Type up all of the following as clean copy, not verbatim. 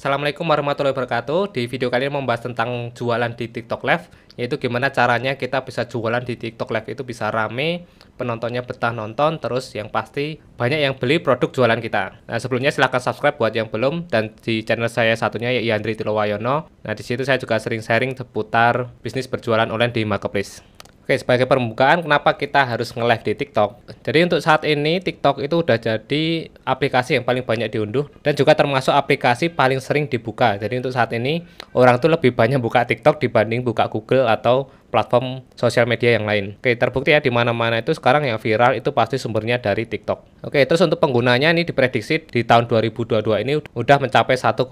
Assalamualaikum warahmatullahi wabarakatuh. Di video kali ini membahas tentang jualan di TikTok Live, yaitu gimana caranya kita bisa jualan di TikTok Live itu bisa rame, penontonnya betah nonton, terus yang pasti banyak yang beli produk jualan kita. Nah, sebelumnya silahkan subscribe buat yang belum, dan di channel saya satunya ya Yandri Tilowayono. Nah, di situ saya juga sering sharing seputar bisnis berjualan online di marketplace. Oke, sebagai permukaan, kenapa kita harus nge-live di TikTok? Jadi untuk saat ini, TikTok itu udah jadi aplikasi yang paling banyak diunduh dan juga termasuk aplikasi paling sering dibuka. Jadi untuk saat ini, orang tuh lebih banyak buka TikTok dibanding buka Google atau platform sosial media yang lain. Oke, terbukti ya di mana-mana itu sekarang yang viral itu pasti sumbernya dari TikTok. Oke, terus untuk penggunanya ini diprediksi di tahun 2022 ini udah mencapai 1,5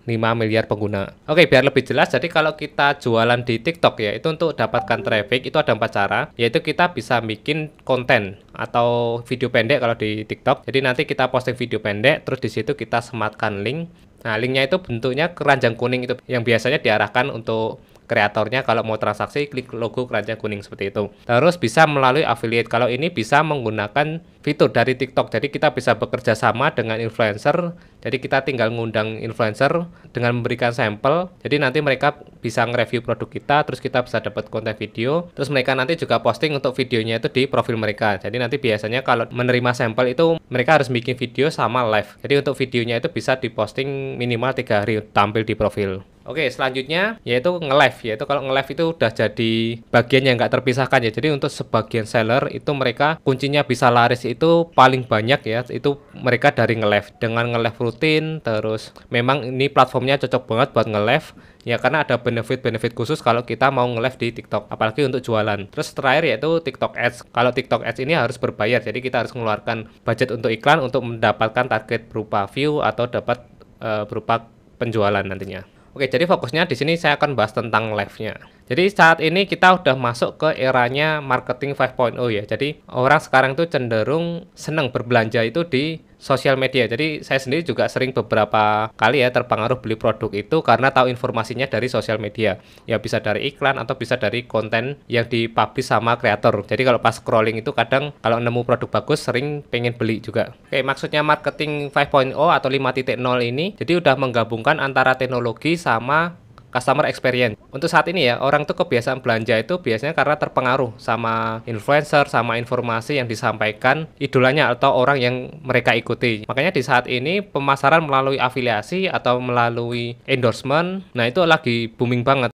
miliar pengguna. Oke, biar lebih jelas, jadi kalau kita jualan di TikTok ya, itu untuk dapatkan traffic itu ada 4 cara, yaitu kita bisa bikin konten atau video pendek kalau di TikTok. Jadi nanti kita posting video pendek, terus di situ kita sematkan link. Nah, linknya itu bentuknya keranjang kuning itu yang biasanya diarahkan untuk kreatornya kalau mau transaksi klik logo keranjang kuning seperti itu. Terus bisa melalui affiliate. Kalau ini bisa menggunakan fitur dari TikTok. Jadi kita bisa bekerja sama dengan influencer. Jadi kita tinggal ngundang influencer dengan memberikan sampel. Jadi nanti mereka bisa nge-review produk kita, terus kita bisa dapat konten video. Terus mereka nanti juga posting untuk videonya itu di profil mereka. Jadi nanti biasanya kalau menerima sampel itu mereka harus bikin video sama live. Jadi untuk videonya itu bisa diposting minimal 3 hari tampil di profil. Oke, selanjutnya yaitu nge-live. Yaitu kalau nge-live itu udah jadi bagian yang nggak terpisahkan ya. Jadi untuk sebagian seller itu mereka kuncinya bisa laris itu paling banyak ya. Itu mereka dari nge-live. Dengan nge-live rutin, terus memang ini platformnya cocok banget buat nge-live. Ya karena ada benefit-benefit khusus kalau kita mau nge-live di TikTok, apalagi untuk jualan. Terus terakhir yaitu TikTok Ads. Kalau TikTok Ads ini harus berbayar. Jadi kita harus mengeluarkan budget untuk iklan untuk mendapatkan target berupa view atau dapat berupa penjualan nantinya. Oke, jadi fokusnya di sini saya akan bahas tentang live-nya. Jadi saat ini kita udah masuk ke eranya marketing 5.0 ya. Jadi orang sekarang itu cenderung senang berbelanja itu di sosial media. Jadi saya sendiri juga sering beberapa kali ya terpengaruh beli produk itu karena tahu informasinya dari sosial media. Ya bisa dari iklan atau bisa dari konten yang dipublish sama kreator. Jadi kalau pas scrolling itu kadang kalau nemu produk bagus sering pengen beli juga. Oke, maksudnya marketing 5.0 atau 5.0 ini jadi udah menggabungkan antara teknologi sama customer experience. Untuk saat ini ya, orang tuh kebiasaan belanja itu biasanya karena terpengaruh sama influencer, sama informasi yang disampaikan idolanya atau orang yang mereka ikuti. Makanya di saat ini pemasaran melalui afiliasi atau melalui endorsement, nah itu lagi booming banget.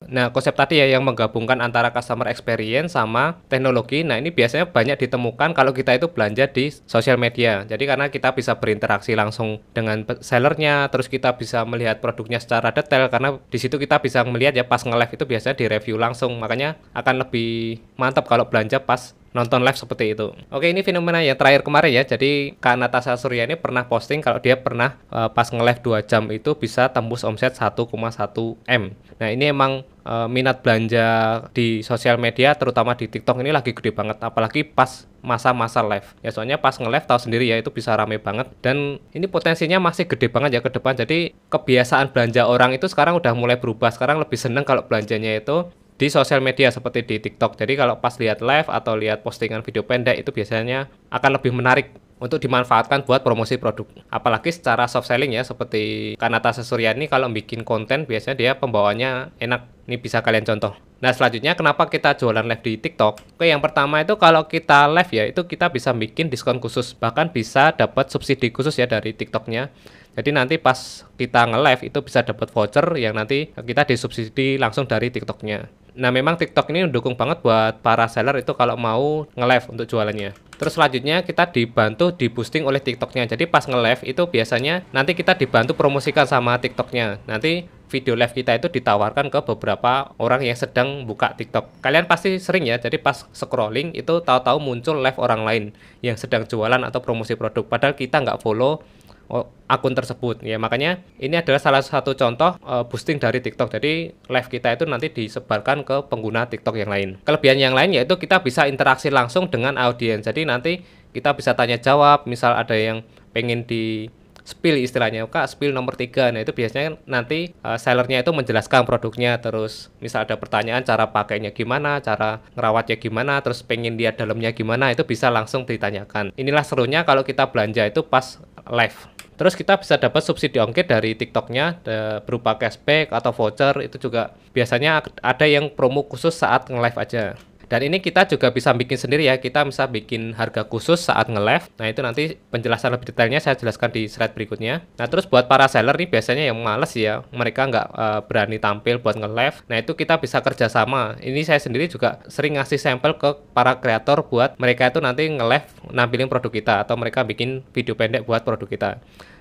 Nah, konsep tadi ya yang menggabungkan antara customer experience sama teknologi. Nah, ini biasanya banyak ditemukan kalau kita itu belanja di sosial media. Jadi karena kita bisa berinteraksi langsung dengan sellernya, terus kita bisa melihat produknya secara detail karena di situ kita bisa melihat ya pas nge-live itu biasanya di review langsung. Makanya akan lebih mantap kalau belanja pas nonton live seperti itu. Oke, ini fenomena yang terakhir kemarin ya. Jadi Kak Natasha Suryani pernah posting kalau dia pernah pas nge-live 2 jam itu bisa tembus omset 1,1 M. Nah, ini emang minat belanja di sosial media terutama di TikTok ini lagi gede banget, apalagi pas masa-masa live. Ya soalnya pas nge-live tahu sendiri ya itu bisa rame banget dan ini potensinya masih gede banget ya ke depan. Jadi kebiasaan belanja orang itu sekarang udah mulai berubah. Sekarang lebih seneng kalau belanjanya itu di sosial media seperti di TikTok. Jadi kalau pas lihat live atau lihat postingan video pendek itu biasanya akan lebih menarik untuk dimanfaatkan buat promosi produk. Apalagi secara soft selling ya, seperti Kak Natasha Suryani kalau bikin konten biasanya dia pembawaannya enak. Ini bisa kalian contoh. Nah, selanjutnya kenapa kita jualan live di TikTok? Oke, yang pertama itu kalau kita live ya, itu kita bisa bikin diskon khusus. Bahkan bisa dapat subsidi khusus ya dari TikToknya. Jadi nanti pas kita nge-live itu bisa dapat voucher yang nanti kita disubsidi langsung dari TikToknya. Nah, memang TikTok ini mendukung banget buat para seller itu kalau mau nge-live untuk jualannya. Terus selanjutnya kita dibantu di boosting oleh TikToknya. Jadi pas nge-live itu biasanya nanti kita dibantu promosikan sama TikToknya. Nanti video live kita itu ditawarkan ke beberapa orang yang sedang buka TikTok. Kalian pasti sering ya, jadi pas scrolling itu tahu-tahu muncul live orang lain yang sedang jualan atau promosi produk. Padahal kita nggak follow akun tersebut ya, makanya ini adalah salah satu contoh boosting dari TikTok. Jadi live kita itu nanti disebarkan ke pengguna TikTok yang lain. Kelebihan yang lain yaitu kita bisa interaksi langsung dengan audiens. Jadi nanti kita bisa tanya jawab, misal ada yang pengen di spill istilahnya, Kak spill nomor 3. Nah itu biasanya nanti sellernya itu menjelaskan produknya, terus misal ada pertanyaan cara pakainya gimana, cara ngerawatnya gimana, terus pengen lihat dalamnya gimana, itu bisa langsung ditanyakan. Inilah serunya kalau kita belanja itu pas live. Terus kita bisa dapat subsidi ongkir dari TikToknya berupa cashback atau voucher, itu juga biasanya ada yang promo khusus saat nge-live aja. Dan ini kita juga bisa bikin sendiri ya, kita bisa bikin harga khusus saat nge-live. Nah itu nanti penjelasan lebih detailnya saya jelaskan di slide berikutnya. Nah terus buat para seller nih biasanya yang males ya, mereka nggak berani tampil buat nge-live. Nah itu kita bisa kerjasama. Ini saya sendiri juga sering ngasih sampel ke para kreator buat mereka itu nanti nge-live nampilin produk kita, atau mereka bikin video pendek buat produk kita.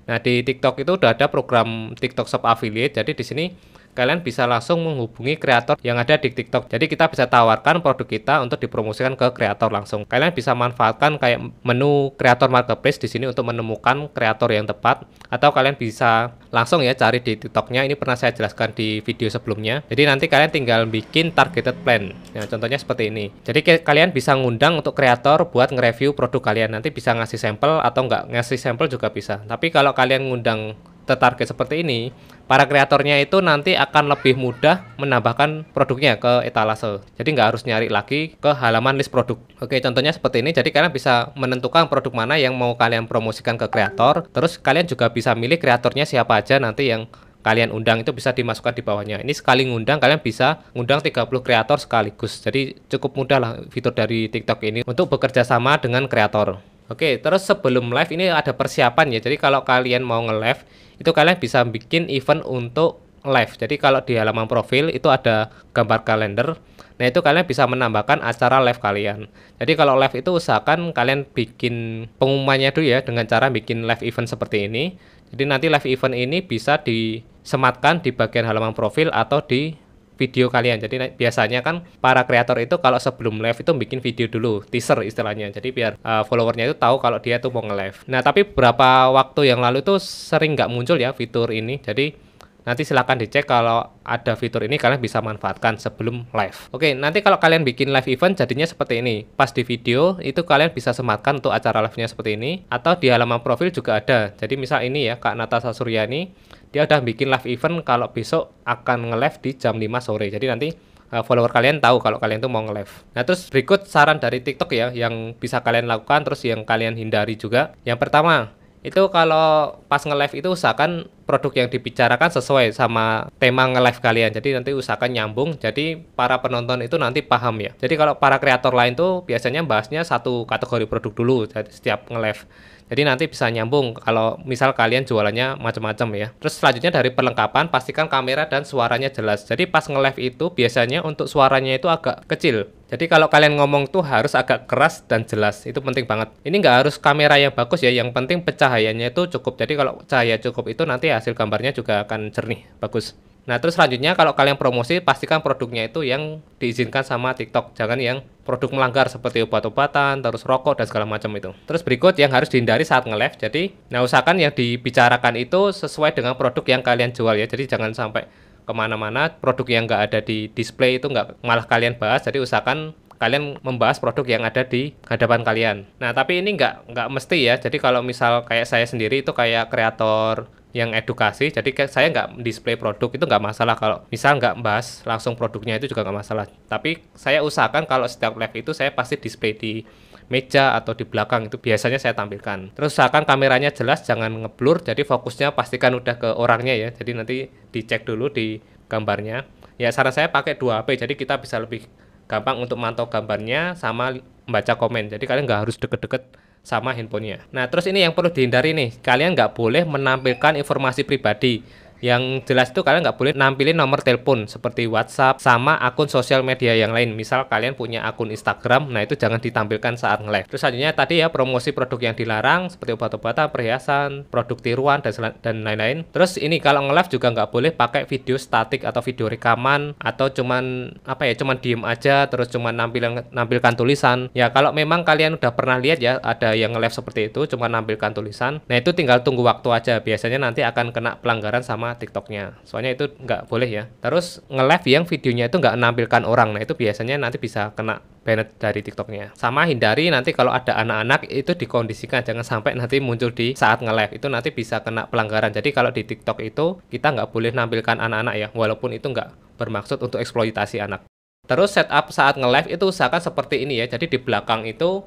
Nah di TikTok itu udah ada program TikTok Shop Affiliate, jadi di sini kalian bisa langsung menghubungi kreator yang ada di TikTok. Jadi kita bisa tawarkan produk kita untuk dipromosikan ke kreator langsung. Kalian bisa manfaatkan kayak menu kreator marketplace di sini untuk menemukan kreator yang tepat, atau kalian bisa langsung ya cari di TikToknya. Ini pernah saya jelaskan di video sebelumnya. Jadi nanti kalian tinggal bikin targeted plan. Nah, contohnya seperti ini. Jadi kalian bisa ngundang untuk kreator buat nge-review produk kalian. Nanti bisa ngasih sampel atau nggak ngasih sampel juga bisa. Tapi kalau kalian ngundang target seperti ini, para kreatornya itu nanti akan lebih mudah menambahkan produknya ke etalase. Jadi nggak harus nyari lagi ke halaman list produk. Oke, contohnya seperti ini. Jadi kalian bisa menentukan produk mana yang mau kalian promosikan ke kreator. Terus kalian juga bisa milih kreatornya siapa aja nanti yang kalian undang, itu bisa dimasukkan di bawahnya. Ini sekali ngundang kalian bisa ngundang 30 kreator sekaligus. Jadi cukup mudah lah fitur dari TikTok ini untuk bekerja sama dengan kreator. Oke, terus sebelum live ini ada persiapan ya. Jadi kalau kalian mau nge-live, itu kalian bisa bikin event untuk live. Jadi kalau di halaman profil itu ada gambar kalender. Nah, itu kalian bisa menambahkan acara live kalian. Jadi kalau live itu usahakan kalian bikin pengumumannya dulu ya, dengan cara bikin live event seperti ini. Jadi nanti live event ini bisa disematkan di bagian halaman profil atau di video kalian. Jadi biasanya kan para kreator itu kalau sebelum live itu bikin video dulu, teaser istilahnya. Jadi biar followernya itu tahu kalau dia tuh mau nge-live. Nah tapi beberapa waktu yang lalu itu sering nggak muncul ya fitur ini. Jadi nanti silahkan dicek, kalau ada fitur ini kalian bisa manfaatkan sebelum live. Oke, nanti kalau kalian bikin live event jadinya seperti ini. Pas di video itu kalian bisa sematkan untuk acara live-nya seperti ini, atau di halaman profil juga ada. Jadi misal ini ya, Kak Natasha Suryani, dia udah bikin live event kalau besok akan nge-live di jam 5 sore. Jadi nanti follower kalian tahu kalau kalian tuh mau nge-live. Nah terus berikut saran dari TikTok ya, yang bisa kalian lakukan, terus yang kalian hindari juga. Yang pertama, itu kalau pas nge-live itu usahakan produk yang dibicarakan sesuai sama tema nge-live kalian. Jadi nanti usahakan nyambung, jadi para penonton itu nanti paham ya. Jadi kalau para kreator lain tuh biasanya bahasnya satu kategori produk dulu setiap nge-live. Jadi nanti bisa nyambung kalau misal kalian jualannya macam-macam ya. Terus selanjutnya dari perlengkapan, pastikan kamera dan suaranya jelas. Jadi pas nge-live itu biasanya untuk suaranya itu agak kecil. Jadi kalau kalian ngomong tuh harus agak keras dan jelas, itu penting banget. Ini nggak harus kamera yang bagus ya, yang penting pencahayanya itu cukup. Jadi kalau cahaya cukup itu nanti hasil gambarnya juga akan jernih, bagus. Nah terus selanjutnya kalau kalian promosi, pastikan produknya itu yang diizinkan sama TikTok, jangan yang produk melanggar seperti obat-obatan, terus rokok dan segala macam itu. Terus berikut yang harus dihindari saat nge-live. Jadi usahakan yang dibicarakan itu sesuai dengan produk yang kalian jual ya. Jadi jangan sampai kemana-mana produk yang nggak ada di display itu nggak malah kalian bahas. Jadi usahakan kalian membahas produk yang ada di hadapan kalian. Nah tapi ini nggak mesti ya. Jadi kalau misal kayak saya sendiri itu kayak kreator yang edukasi, jadi saya nggak display produk, itu nggak masalah. Kalau misal nggak bahas langsung produknya itu juga nggak masalah. Tapi saya usahakan kalau setiap live itu saya pasti display di meja atau di belakang, itu biasanya saya tampilkan. Terus usahakan kameranya jelas, jangan ngeblur, jadi fokusnya pastikan udah ke orangnya ya. Jadi nanti dicek dulu di gambarnya. Ya saran saya pakai 2 HP, jadi kita bisa lebih gampang untuk mantau gambarnya sama membaca komen. Jadi kalian nggak harus deket-deket sama handphonenya. Nah terus ini yang perlu dihindari nih, kalian nggak boleh menampilkan informasi pribadi. Yang jelas itu kalian nggak boleh nampilin nomor telepon seperti WhatsApp sama akun sosial media yang lain. Misal kalian punya akun Instagram, nah itu jangan ditampilkan saat nge-live. Terus selanjutnya tadi ya, promosi produk yang dilarang seperti obat-obatan, perhiasan, produk tiruan dan lain-lain. Terus ini kalau nge-live juga nggak boleh pakai video statik atau video rekaman, atau cuman cuman diem aja terus cuman nampilkan tulisan. Ya kalau memang kalian udah pernah lihat ya ada yang nge-live seperti itu cuma nampilkan tulisan, nah itu tinggal tunggu waktu aja. Biasanya nanti akan kena pelanggaran sama TikToknya, soalnya itu nggak boleh ya. Terus nge-live yang videonya itu nggak menampilkan orang, nah itu biasanya nanti bisa kena banned dari TikToknya. Sama hindari nanti kalau ada anak-anak itu dikondisikan, jangan sampai nanti muncul di saat nge-live, itu nanti bisa kena pelanggaran. Jadi kalau di TikTok itu kita nggak boleh nampilkan anak-anak ya, walaupun itu nggak bermaksud untuk eksploitasi anak. Terus setup saat nge-live itu usahakan seperti ini ya, jadi di belakang itu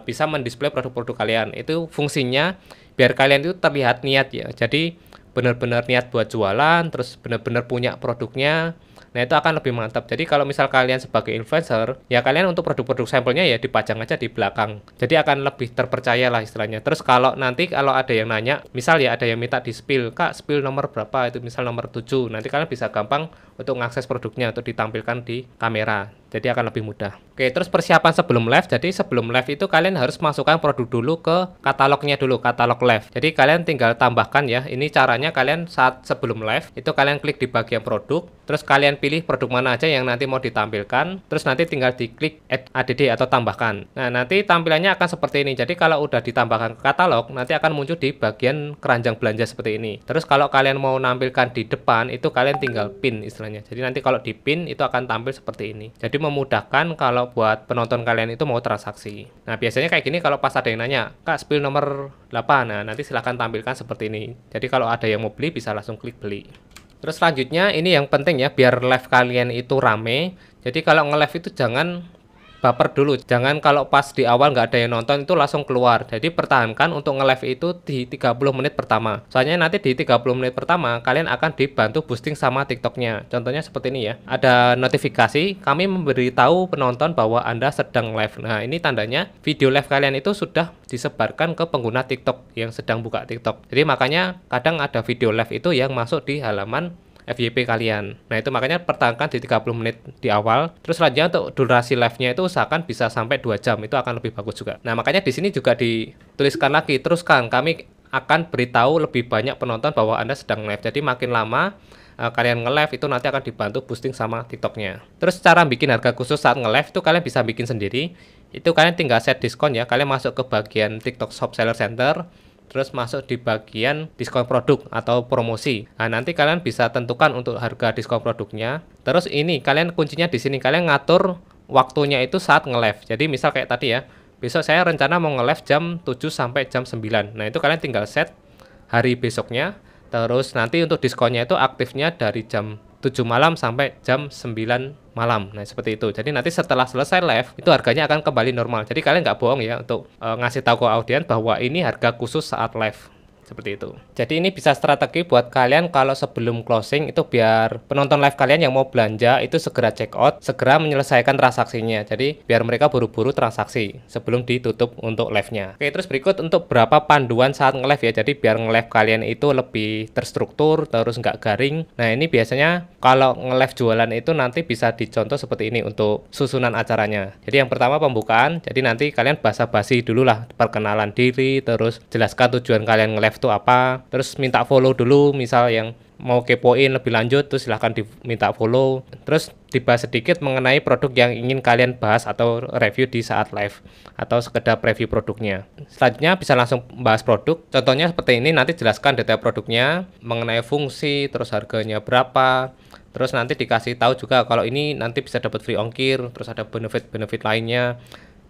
bisa mendisplay produk-produk kalian. Itu fungsinya biar kalian itu terlihat niat ya. Jadi benar-benar niat buat jualan, terus benar-benar punya produknya. Nah, itu akan lebih mantap. Jadi kalau misal kalian sebagai influencer, ya kalian untuk produk-produk sampelnya ya dipajang aja di belakang. Jadi akan lebih terpercaya lah istilahnya. Terus kalau nanti kalau ada yang nanya, misal ya ada yang minta di spill, Kak, spill nomor berapa? Itu misal nomor 7. Nanti kalian bisa gampang untuk mengakses produknya untuk ditampilkan di kamera. Jadi akan lebih mudah. Oke, terus persiapan sebelum live. Jadi sebelum live itu kalian harus masukkan produk dulu ke katalognya dulu, katalog live. Jadi kalian tinggal tambahkan ya. Ini caranya kalian saat sebelum live itu kalian klik di bagian produk, terus kalian pilih produk mana aja yang nanti mau ditampilkan, terus nanti tinggal diklik add atau tambahkan. Nah, nanti tampilannya akan seperti ini. Jadi kalau udah ditambahkan ke katalog, nanti akan muncul di bagian keranjang belanja seperti ini. Terus kalau kalian mau nampilkan di depan, itu kalian tinggal pin istilahnya. Jadi nanti kalau di pin itu akan tampil seperti ini. Jadi memudahkan kalau buat penonton kalian itu mau transaksi. Nah, biasanya kayak gini kalau pas ada yang nanya, Kak, spill nomor 8. Nah, nanti silahkan tampilkan seperti ini. Jadi kalau ada yang mau beli bisa langsung klik beli. Terus selanjutnya ini yang penting ya, biar live kalian itu rame. Jadi kalau nge-live itu jangan baper dulu, jangan kalau pas di awal nggak ada yang nonton itu langsung keluar. Jadi pertahankan untuk nge-live itu di 30 menit pertama. Soalnya nanti di 30 menit pertama kalian akan dibantu boosting sama TikToknya. Contohnya seperti ini ya, ada notifikasi kami memberitahu penonton bahwa Anda sedang live. Nah, ini tandanya video live kalian itu sudah disebarkan ke pengguna TikTok yang sedang buka TikTok. Jadi makanya kadang ada video live itu yang masuk di halaman FYP kalian. Nah, itu makanya pertahankan di 30 menit di awal. Terus selanjutnya untuk durasi live-nya itu usahakan bisa sampai 2 jam. Itu akan lebih bagus juga. Nah, makanya di sini juga dituliskan lagi, teruskan kami akan beritahu lebih banyak penonton bahwa Anda sedang live. Jadi makin lama kalian nge-live itu nanti akan dibantu boosting sama TikToknya. Terus cara bikin harga khusus saat nge-live itu kalian bisa bikin sendiri. Itu kalian tinggal set diskon ya. Kalian masuk ke bagian TikTok Shop Seller Center, terus masuk di bagian diskon produk atau promosi. Nah, nanti kalian bisa tentukan untuk harga diskon produknya. Terus ini kalian kuncinya di sini, kalian ngatur waktunya itu saat nge-live. Jadi misal kayak tadi ya, besok saya rencana mau nge-live jam 7 sampai jam 9. Nah, itu kalian tinggal set hari besoknya. Terus nanti untuk diskonnya itu aktifnya dari jam 7 malam sampai jam 9 malam. Nah, seperti itu. Jadi nanti setelah selesai live itu harganya akan kembali normal. Jadi kalian nggak bohong ya untuk ngasih tahu ke audiens bahwa ini harga khusus saat live. Seperti itu. Jadi ini bisa strategi buat kalian kalau sebelum closing itu biar penonton live kalian yang mau belanja itu segera check out, segera menyelesaikan transaksinya. Jadi biar mereka buru-buru transaksi sebelum ditutup untuk live-nya. Oke, terus berikut untuk berapa panduan saat nge-live ya. Jadi biar nge-live kalian itu lebih terstruktur, terus nggak garing. Nah, ini biasanya kalau nge-live jualan itu nanti bisa dicontoh seperti ini untuk susunan acaranya. Jadi yang pertama pembukaan. Jadi nanti kalian basa-basi dulu lah, perkenalan diri, terus jelaskan tujuan kalian nge-live itu apa, terus minta follow dulu. Misal yang mau kepoin lebih lanjut terus silahkan diminta follow, terus dibahas sedikit mengenai produk yang ingin kalian bahas atau review di saat live atau sekedar preview produknya. Selanjutnya bisa langsung bahas produk, contohnya seperti ini, nanti jelaskan detail produknya, mengenai fungsi, terus harganya berapa, terus nanti dikasih tahu juga kalau ini nanti bisa dapat free ongkir, terus ada benefit-benefit lainnya.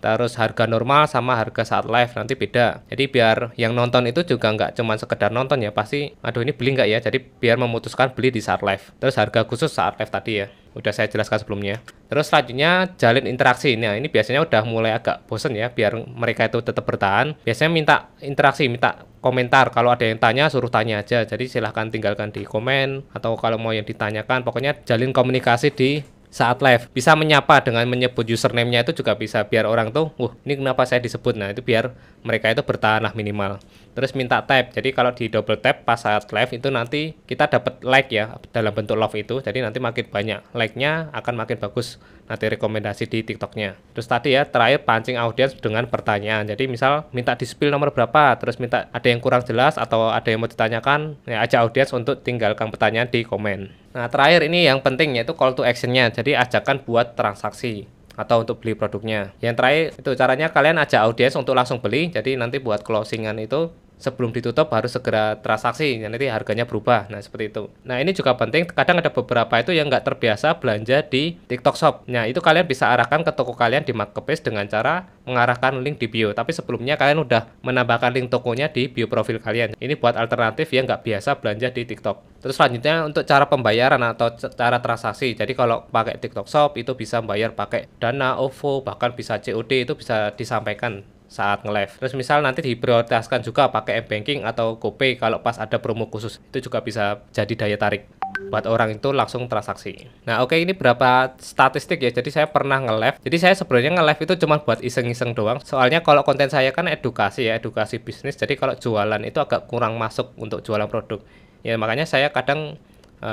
Terus harga normal sama harga saat live nanti beda. Jadi biar yang nonton itu juga nggak cuma sekedar nonton ya, pasti aduh ini beli nggak ya, jadi biar memutuskan beli di saat live. Terus harga khusus saat live tadi ya, udah saya jelaskan sebelumnya. Terus selanjutnya jalin interaksi. Nah, ini biasanya udah mulai agak bosen ya, biar mereka itu tetap bertahan. Biasanya minta interaksi, minta komentar. Kalau ada yang tanya suruh tanya aja, jadi silahkan tinggalkan di komen, atau kalau mau yang ditanyakan pokoknya jalin komunikasi di saat live. Bisa menyapa dengan menyebut username-nya itu juga bisa, biar orang tuh, ini kenapa saya disebut. Nah, itu biar mereka itu bertahan lah minimal. Terus minta tap. Jadi kalau di double tap pas saat live itu nanti kita dapat like ya dalam bentuk love itu. Jadi nanti makin banyak like-nya akan makin bagus nanti rekomendasi di TikToknya. Terus tadi ya terakhir pancing audiens dengan pertanyaan. Jadi misal minta di spill nomor berapa, terus minta ada yang kurang jelas atau ada yang mau ditanyakan, ya ajak audiens untuk tinggalkan pertanyaan di komen. Nah, terakhir ini yang penting yaitu call to action-nya. Jadi ajakan buat transaksi atau untuk beli produknya. Yang terakhir itu caranya kalian ajak audiens untuk langsung beli. Jadi nanti buat closingan itu sebelum ditutup harus segera transaksi, nanti harganya berubah. Nah, seperti itu. Nah, ini juga penting. Kadang ada beberapa itu yang nggak terbiasa belanja di TikTok Shop. Nah, itu kalian bisa arahkan ke toko kalian di Marketplace dengan cara mengarahkan link di bio. Tapi sebelumnya kalian udah menambahkan link tokonya di bio profil kalian. Ini buat alternatif yang nggak biasa belanja di TikTok. Terus selanjutnya untuk cara pembayaran atau cara transaksi. Jadi kalau pakai TikTok Shop itu bisa bayar pakai Dana, OVO, bahkan bisa COD, itu bisa disampaikan saat nge-live. Terus misal nanti diprioritaskan juga pakai m-banking atau GoPay kalau pas ada promo khusus. Itu juga bisa jadi daya tarik buat orang itu langsung transaksi. Nah, oke, ini berapa statistik ya. Jadi saya pernah nge-live. Jadi saya sebenarnya nge-live itu cuma buat iseng-iseng doang. Soalnya kalau konten saya kan edukasi ya, edukasi bisnis. Jadi kalau jualan itu agak kurang masuk untuk jualan produk. Ya makanya saya kadang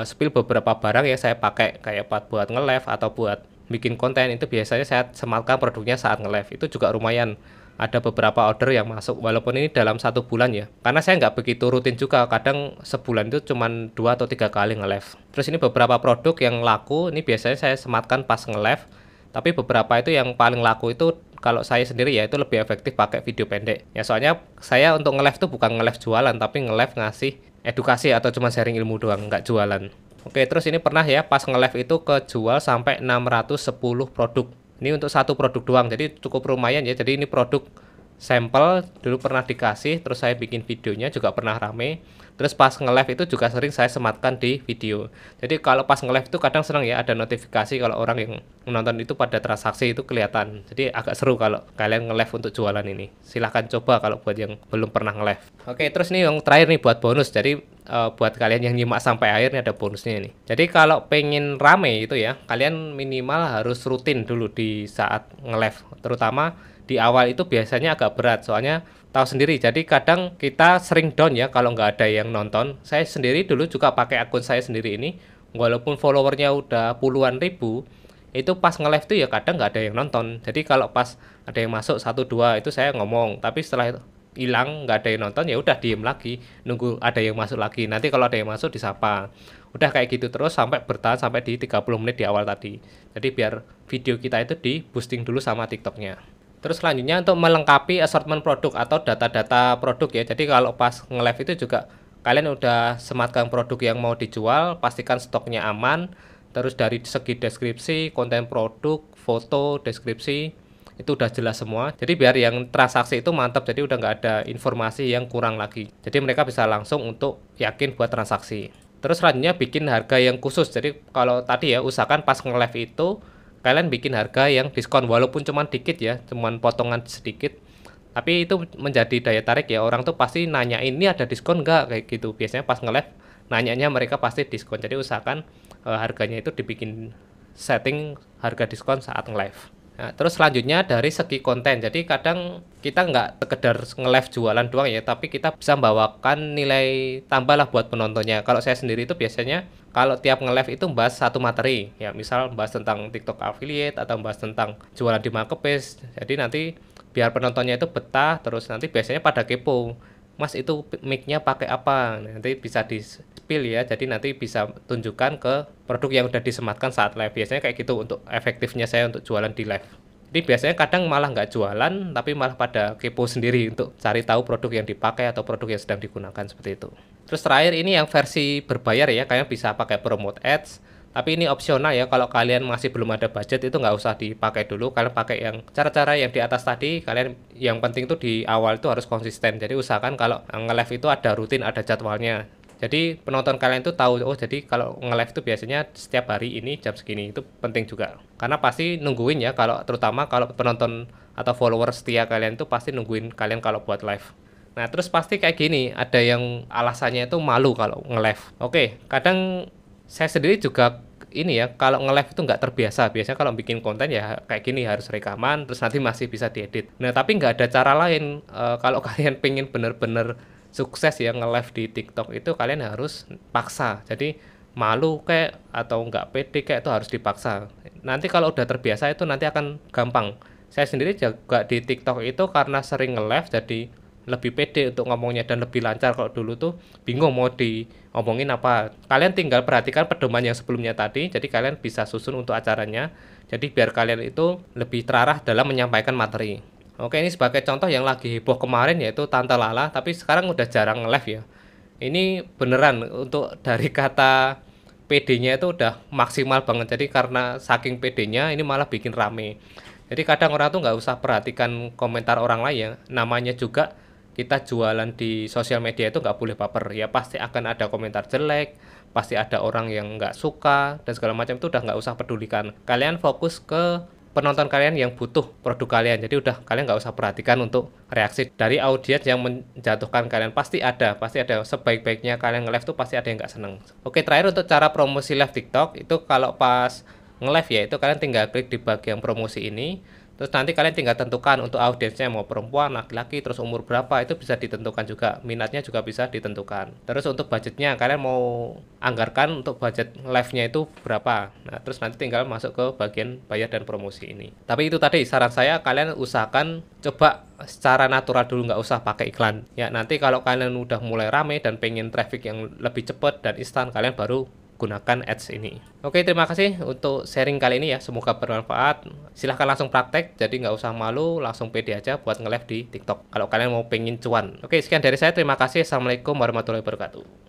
spill beberapa barang yang saya pakai kayak buat nge-live atau buat bikin konten, itu biasanya saya sematkan produknya saat nge-live. Itu juga lumayan ada beberapa order yang masuk, walaupun ini dalam 1 bulan ya, karena saya nggak begitu rutin juga, kadang sebulan itu cuma 2 atau 3 kali nge-live. Terus ini beberapa produk yang laku, ini biasanya saya sematkan pas nge-live, tapi beberapa itu yang paling laku itu kalau saya sendiri ya itu lebih efektif pakai video pendek ya, soalnya saya untuk nge-live tuh bukan nge-live jualan, tapi nge-live ngasih edukasi atau cuma sharing ilmu doang, nggak jualan. Oke, terus ini pernah ya pas nge-live itu kejual sampai 610 produk. Ini untuk satu produk doang, jadi cukup lumayan ya. Jadi ini produk sampel, dulu pernah dikasih, terus saya bikin videonya juga pernah rame. Terus pas nge-live itu juga sering saya sematkan di video. Jadi kalau pas nge-live itu kadang senang ya, ada notifikasi kalau orang yang menonton itu pada transaksi itu kelihatan. Jadi agak seru kalau kalian nge-live untuk jualan ini. Silahkan coba kalau buat yang belum pernah nge-live. Oke, terus nih yang terakhir nih buat bonus. Jadi buat kalian yang nyimak sampai akhir nih ada bonusnya nih. Jadi kalau pengen rame itu ya, kalian minimal harus rutin dulu di saat nge-live. Terutama di awal itu biasanya agak berat, soalnya tahu sendiri. Jadi kadang kita sering down ya kalau nggak ada yang nonton. Saya sendiri dulu juga pakai akun saya sendiri ini, walaupun followernya udah puluhan ribu, itu pas nge-live tuh ya kadang nggak ada yang nonton. Jadi kalau pas ada yang masuk 1-2 itu saya ngomong, tapi setelah itu hilang nggak ada yang nonton ya udah diem lagi, nunggu ada yang masuk lagi. Nanti kalau ada yang masuk disapa. Udah kayak gitu terus sampai bertahan sampai di 30 menit di awal tadi. Jadi biar video kita itu di boosting dulu sama TikToknya. Terus selanjutnya untuk melengkapi assortment produk atau data-data produk ya. Jadi kalau pas nge-live itu juga kalian udah sematkan produk yang mau dijual, pastikan stoknya aman. Terus dari segi deskripsi, konten produk, foto, deskripsi itu udah jelas semua. Jadi biar yang transaksi itu mantap, jadi udah nggak ada informasi yang kurang lagi. Jadi mereka bisa langsung untuk yakin buat transaksi. Terus selanjutnya bikin harga yang khusus. Jadi kalau tadi ya usahakan pas nge-live itu kalian bikin harga yang diskon walaupun cuman dikit ya, cuman potongan sedikit. Tapi itu menjadi daya tarik ya, orang tuh pasti nanya ini ada diskon nggak kayak gitu. Biasanya pas nge-live nanyanya mereka pasti diskon. Jadi usahakan harganya itu dibikin setting harga diskon saat nge-live. Nah, terus selanjutnya dari segi konten. Jadi kadang kita nggak sekedar nge-live jualan doang ya, tapi kita bisa membawakan nilai tambah lah buat penontonnya. Kalau saya sendiri itu biasanya kalau tiap nge-live itu bahas satu materi. Ya, misal bahas tentang TikTok affiliate atau bahas tentang jualan di marketplace. Jadi nanti biar penontonnya itu betah, terus nanti biasanya pada kepo. Mas itu mic-nya pakai apa? Nanti bisa di-spill ya. Jadi nanti bisa tunjukkan ke produk yang udah disematkan saat live. Biasanya kayak gitu untuk efektifnya saya untuk jualan di live. Jadi biasanya kadang malah nggak jualan, tapi malah pada kepo sendiri untuk cari tahu produk yang dipakai atau produk yang sedang digunakan seperti itu. Terus terakhir ini yang versi berbayar ya, kalian bisa pakai promote ads. Tapi ini opsional ya, kalau kalian masih belum ada budget itu nggak usah dipakai dulu. Kalian pakai yang cara-cara yang di atas tadi. Kalian yang penting itu di awal itu harus konsisten. Jadi usahakan kalau nge-live itu ada rutin, ada jadwalnya. Jadi penonton kalian itu tahu, oh jadi kalau nge-live itu biasanya setiap hari ini jam segini, itu penting juga. Karena pasti nungguin ya, kalau terutama kalau penonton atau follower setia kalian itu pasti nungguin kalian kalau buat live. Nah terus pasti kayak gini, ada yang alasannya itu malu kalau nge-live. Oke, kadang saya sendiri juga ini ya, kalau nge-live itu nggak terbiasa. Biasanya kalau bikin konten ya kayak gini, harus rekaman, terus nanti masih bisa diedit. Nah tapi nggak ada cara lain. Kalau kalian pengen bener-bener sukses ya nge-live di TikTok itu, kalian harus paksa. Jadi malu kayak atau nggak pede kayak itu harus dipaksa. Nanti kalau udah terbiasa itu nanti akan gampang. Saya sendiri juga di TikTok itu karena sering nge-live jadi lebih pede untuk ngomongnya dan lebih lancar. Kalau dulu tuh bingung mau diomongin apa. Kalian tinggal perhatikan pedoman yang sebelumnya tadi, jadi kalian bisa susun untuk acaranya. Jadi biar kalian itu lebih terarah dalam menyampaikan materi. Oke, ini sebagai contoh yang lagi heboh kemarin yaitu Tante Lala, tapi sekarang udah jarang nge-live ya. Ini beneran untuk dari kata PD-nya itu udah maksimal banget. Jadi karena saking PD-nya ini malah bikin rame. Jadi kadang orang tuh nggak usah perhatikan komentar orang lain ya. Namanya juga kita jualan di sosial media itu nggak boleh baper ya, pasti akan ada komentar jelek, pasti ada orang yang nggak suka dan segala macam, itu udah nggak usah pedulikan. Kalian fokus ke penonton kalian yang butuh produk kalian. Jadi udah kalian nggak usah perhatikan untuk reaksi dari audiens yang menjatuhkan kalian. Pasti ada sebaik-baiknya kalian nge-live tuh pasti ada yang nggak seneng. Oke, terakhir untuk cara promosi live TikTok itu kalau pas nge-live ya itu kalian tinggal klik di bagian promosi ini. Terus nanti kalian tinggal tentukan untuk audiensnya mau perempuan, laki-laki, terus umur berapa itu bisa ditentukan juga, minatnya juga bisa ditentukan. Terus untuk budgetnya kalian mau anggarkan untuk budget live-nya itu berapa. Nah, terus nanti tinggal masuk ke bagian bayar dan promosi ini. Tapi itu tadi saran saya kalian usahakan coba secara natural dulu, nggak usah pakai iklan. Ya nanti kalau kalian udah mulai rame dan pengen traffic yang lebih cepat dan instan, kalian baru gunakan ads ini. Oke, terima kasih untuk sharing kali ini ya, semoga bermanfaat. Silahkan langsung praktek, jadi nggak usah malu, langsung pede aja buat nge-live di TikTok kalau kalian mau pengen cuan. Oke, sekian dari saya, terima kasih. Assalamualaikum warahmatullahi wabarakatuh.